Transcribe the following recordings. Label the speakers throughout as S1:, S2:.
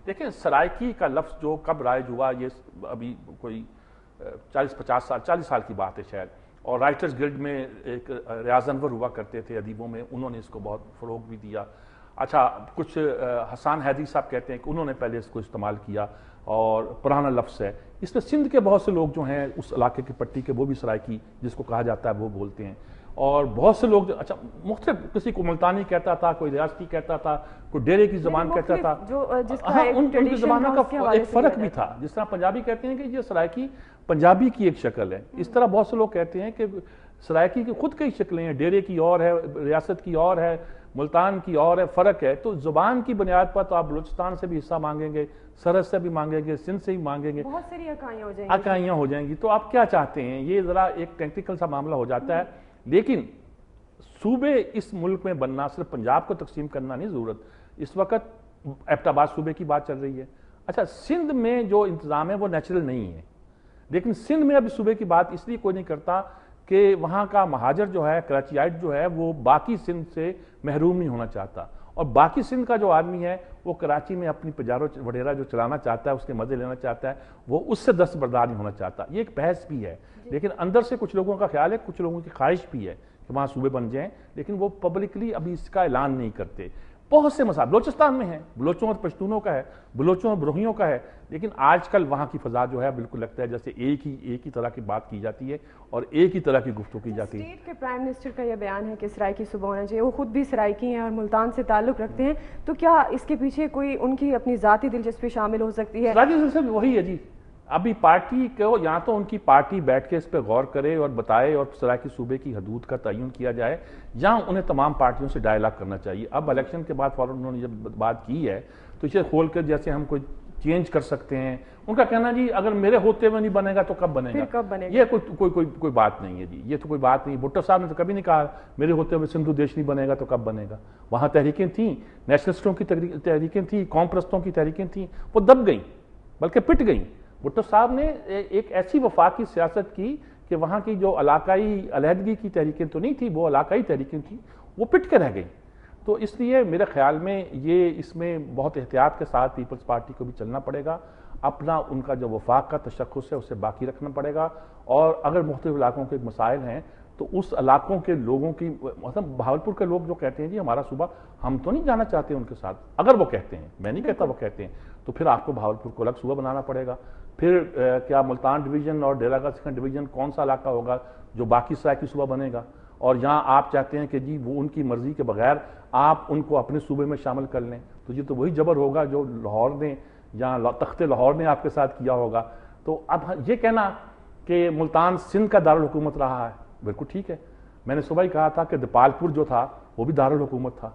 S1: دیکھیں سرائکی کا لفظ جو کب رائج ہوا یہ ابھی کوئی 40 سال کی بات ہے شاید، اور رائٹرز گلڈ میں ایک ریاض انور ہوا کرتے تھے ادیبوں میں، انہوں نے اس کو بہت فروغ بھی دیا. اچھا کچھ حسان حیدری صاحب کہتے ہیں کہ انہوں نے پہلے اس کو استعمال کیا اور پرانا لفظ ہے. اس میں سندھ کے بہت سے لوگ جو ہیں اس علاقے کی پٹی کے وہ بھی سرائکی جس کو کہا جاتا ہے وہ بولتے ہیں، اور بہت سے لوگ اچھا مختلف، کسی کو ملتانی کہتا تھا، کوئی ریاستی کہتا تھا، کوئی ڈیرے کی زبان کہتا تھا. ہاں ان کی زبانوں کا ایک فرق بھی تھا. جس طرح پنجابی کہتے ہیں کہ یہ سرائکی پنجابی کی ایک شکل ہے، اس طرح بہت سے لوگ کہتے ہیں کہ سرائکی کی خود کئی شکلیں ہیں، ڈیرے کی اور ہے، ریاست کی اور ہے، ملتان کی اور ہے، فرق ہے. تو زبان کی بنیاد پر تو آپ بلوچستان سے بھی حصہ مانگیں گے، سرحد سے بھی مانگیں گے، سندھ سے بھی مانگیں گے،
S2: بہت ساری اکائیاں
S1: ہو جائیں گی. تو آپ کیا چاہتے ہیں؟ یہ ذرا ایک ٹیکنیکل سا معاملہ ہو جاتا ہے. لیکن صوبے اس ملک میں بننا صرف پنجاب کو تقسیم کرنا نہیں ضرورت. اس وقت ایبٹ آباد صوبے کی بات چل رہی ہے. اچھا سندھ میں جو انتظام ہے وہ نیچرل نہیں ہے، لیکن سندھ میں اب صوبے کی بات اس لیے کوئی نہیں کرتا کہ وہاں کا مہاجر جو ہے، کراچیائٹ جو ہے، وہ باقی سندھ سے محروم نہیں ہونا چاہتا، اور باقی سندھ کا جو آدمی ہے وہ کراچی میں اپنی پجارو وڈیرا جو چلانا چاہتا ہے، اس کے مزے لینا چاہتا ہے، وہ اس سے دستبردار نہیں ہونا چاہتا. یہ ایک بحث بھی ہے. لیکن اندر سے کچھ لوگوں کا خیال ہے، کچھ لوگوں کی خواہش بھی ہے کہ وہاں صوبے بن جائیں، لیکن وہ پبلکلی ابھی اس کا اعلان نہیں کرتے. بہت سے مسائل بلوچستان میں ہیں، بلوچوں اور پشتونوں کا ہے، بلوچوں اور بروہیوں کا ہے، لیکن آج کل وہاں کی فضا جو ہے بالکل لگتا ہے جیسے ایک ہی طرح کی بات کی جاتی ہے اور ایک ہی طرح کی گفتگو کی جاتی ہے.
S2: اسٹیٹ کے پرائم منسٹر کا یہ بیان ہے کہ سرائکی صوبہ ہونا چاہیے، وہ خود بھی سرائکی ہیں اور ملتان سے تعلق رکھتے ہیں، تو کیا اس کے پیچھے کوئی ان کی اپنی ذاتی دلچسپی شامل ہو سکتی ہے؟
S1: سرائکی دلچسپی وہی ہے جی. ابھی پارٹی کو یا تو ان کی پارٹی بیٹھ کے اس پہ غور کرے اور بتائے اور سرائکی صوبے کی حدود کا تعین کیا جائے، یا انہیں تمام پارٹیوں سے ڈائیلاگ کرنا چاہیے. اب الیکشن کے بعد فوراً انہوں نے جب بات کی ہے تو اسے کھول کر جیسے ہم کوئی چینج کر سکتے ہیں. ان کا کہنا جی اگر میرے ہوتے ہوئے نہیں بنے گا تو کب بنے گا؟ یہ کوئی بات نہیں ہے جی، یہ تو کوئی بات نہیں. بھٹو صاحب نے تو کبھی نہیں کہا میرے ہوتے ہوئے سندھو دیش نہیں بنے گا تو کب بنے گا. وہاں تحریکیں تھیں، نیشنلسٹوں کی تحریکیں تھیں، قوم پرستوں کی تحریکیں تھیں، وہ دب گئیں بلکہ پٹ گئیں. بھٹو صاحب نے ایک ایسی وفاقی سیاست کی کہ وہاں کی جو علاقائی علیحدگی کی تحریکیں تو نہیں تھی، وہ علاقائی تحریکیں تھیں، وہ پٹ کے رہ گئیں. تو اس لیے میرے خیال میں یہ اس میں بہت احتیاط کے ساتھ پیپلز پارٹی کو بھی چلنا پڑے گا. اپنا ان کا جو وفاق کا تشخص ہے اسے باقی رکھنا پڑے گا، اور اگر مختلف علاقوں کے مسائل ہیں تو اس علاقوں کے لوگوں کی، مثلا بہاولپور کے لوگ جو کہتے ہیں جی ہمارا صوبہ، ہم تو نہیں جانا چاہتے ان کے ساتھ، اگر وہ کہتے ہیں، میں نہیں کہتا وہ کہتے ہیں، تو پھر آپ کو بہاولپور کو الگ صوبہ بنانا پڑے گا. پھر کیا ملتان ڈویژن اور ڈیرہ گنج سیکنڈ ڈویژن کون سا علاقہ ہوگا جو باقی سرائکی صوبہ بنے گا؟ اور یہاں آپ چاہتے ہیں کہ جی وہ ان کی مرضی کے بغیر آپ ان کو اپنے صوبے میں شامل کر لیں، تو یہ تو وہی جبر ہوگا جو لاہور نے یا تخت لاہور نے آپ کے ساتھ کیا ہوگا. تو اب یہ کہنا کہ ملتان سندھ کا دارالحکومت رہا ہے، بالکل ٹھیک ہے. میں نے صبح ہی کہا تھا کہ دیپالپور جو تھا وہ بھی دارالحکومت تھا.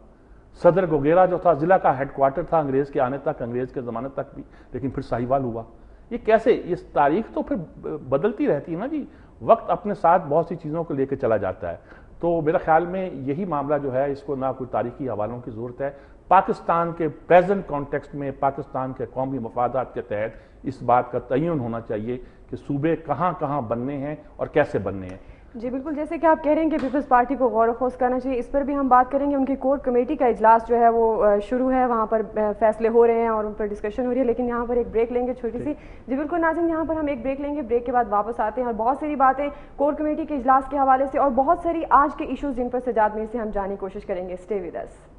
S1: صدر گوگیرا جو تھا ضلع کا ہیڈ کوارٹر تھا انگریز کے آنے تک، انگریز کے زمانے تک بھی، لیکن پھر ساہیوال ہوا. یہ کیسے؟ اس تاریخ تو پھر بدلتی رہتی ہے نا جی، وقت اپنے ساتھ بہت سی چیزوں کو لے کے چلا جاتا ہے. تو میرے خیال میں یہی معاملہ جو ہے اس کو نہ کوئی تاریخی حوالوں کی ضرورت ہے. پاکستان کے پریزنٹ کانٹیکسٹ میں پاکستان کے قومی مفادات کے تحت اس بات کا تعین ہونا چاہیے کہ صوبے کہاں کہاں بننے ہیں اور کیسے بننے ہیں.
S2: جی بالکل، جیسے کہ آپ کہہ رہے ہیں کہ پیپلز پارٹی کو غور و خوض کرنا چاہیے، اس پر بھی ہم بات کریں گے. ان کی کور کمیٹی کا اجلاس جو ہے وہ شروع ہے، وہاں پر فیصلے ہو رہے ہیں اور ان پر ڈسکشن ہو رہی ہے، لیکن یہاں پر ایک بریک لیں گے چھوٹی سی. جی بالکل ناظرین، یہاں پر ہم ایک بریک لیں گے، بریک کے بعد واپس آتے ہیں اور بہت ساری باتیں کور کمیٹی کے اجلاس کے حوالے سے اور بہت ساری آج کے ایشوز جن پر سجاد میر سے ہم جاننے کی کوشش کریں گے. Stay with us.